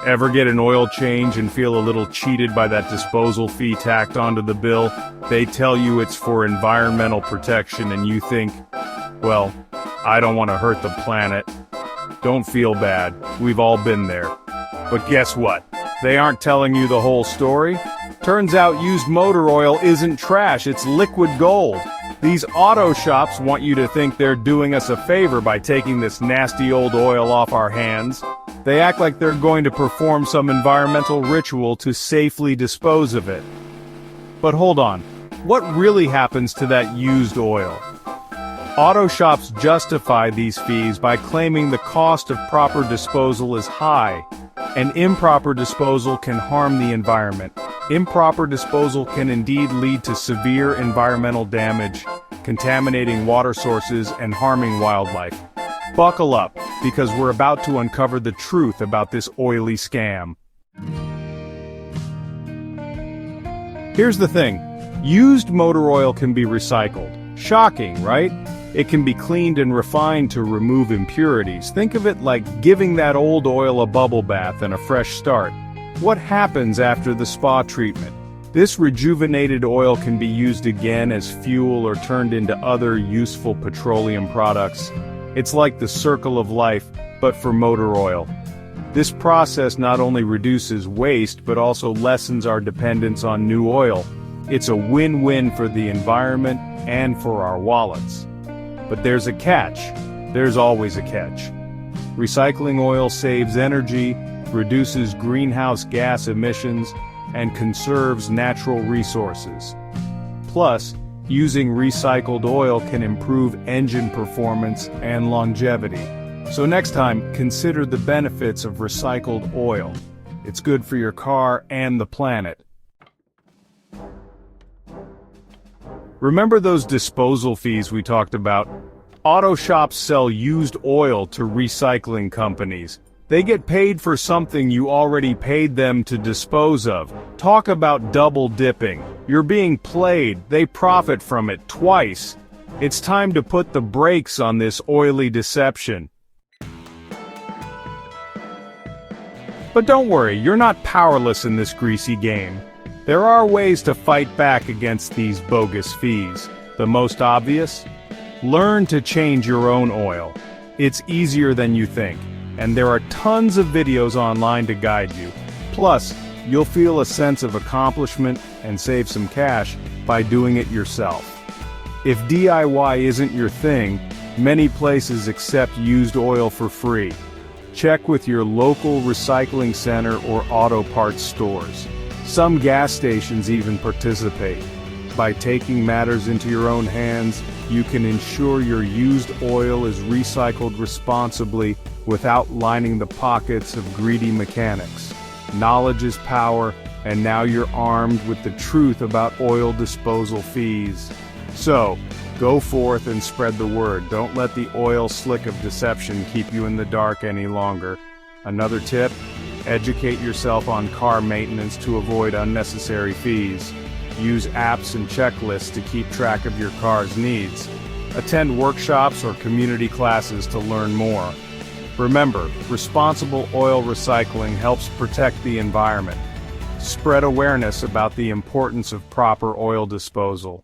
Ever get an oil change and feel a little cheated by that disposal fee tacked onto the bill? They tell you it's for environmental protection and you think, well, I don't want to hurt the planet. Don't feel bad, we've all been there. But guess what? They aren't telling you the whole story. Turns out used motor oil isn't trash, it's liquid gold. These auto shops want you to think they're doing us a favor by taking this nasty old oil off our hands. They act like they're going to perform some environmental ritual to safely dispose of it. But hold on, what really happens to that used oil? Auto shops justify these fees by claiming the cost of proper disposal is high, and improper disposal can harm the environment. Improper disposal can indeed lead to severe environmental damage, contaminating water sources and harming wildlife. Buckle up, because we're about to uncover the truth about this oily scam. Here's the thing, used motor oil can be recycled. Shocking, right? It can be cleaned and refined to remove impurities. Think of it like giving that old oil a bubble bath and a fresh start. What happens after the spa treatment? This rejuvenated oil can be used again as fuel or turned into other useful petroleum products. It's like the circle of life, but for motor oil. This process not only reduces waste, but also lessens our dependence on new oil. It's a win-win for the environment and for our wallets. But there's a catch. There's always a catch. Recycling oil saves energy, reduces greenhouse gas emissions, and conserves natural resources. Plus, using recycled oil can improve engine performance and longevity. So next time, consider the benefits of recycled oil. It's good for your car and the planet. Remember those disposal fees we talked about? Auto shops sell used oil to recycling companies. They get paid for something you already paid them to dispose of. Talk about double dipping. You're being played, they profit from it twice. It's time to put the brakes on this oily deception. But don't worry, you're not powerless in this greasy game. There are ways to fight back against these bogus fees. The most obvious? Learn to change your own oil. It's easier than you think, and there are tons of videos online to guide you. Plus, you'll feel a sense of accomplishment and save some cash by doing it yourself. If DIY isn't your thing, many places accept used oil for free. Check with your local recycling center or auto parts stores. Some gas stations even participate. By taking matters into your own hands, you can ensure your used oil is recycled responsibly without lining the pockets of greedy mechanics. Knowledge is power, and now you're armed with the truth about oil disposal fees. So, go forth and spread the word. Don't let the oil slick of deception keep you in the dark any longer. Another tip? Educate yourself on car maintenance to avoid unnecessary fees. Use apps and checklists to keep track of your car's needs. Attend workshops or community classes to learn more. Remember, responsible oil recycling helps protect the environment. Spread awareness about the importance of proper oil disposal.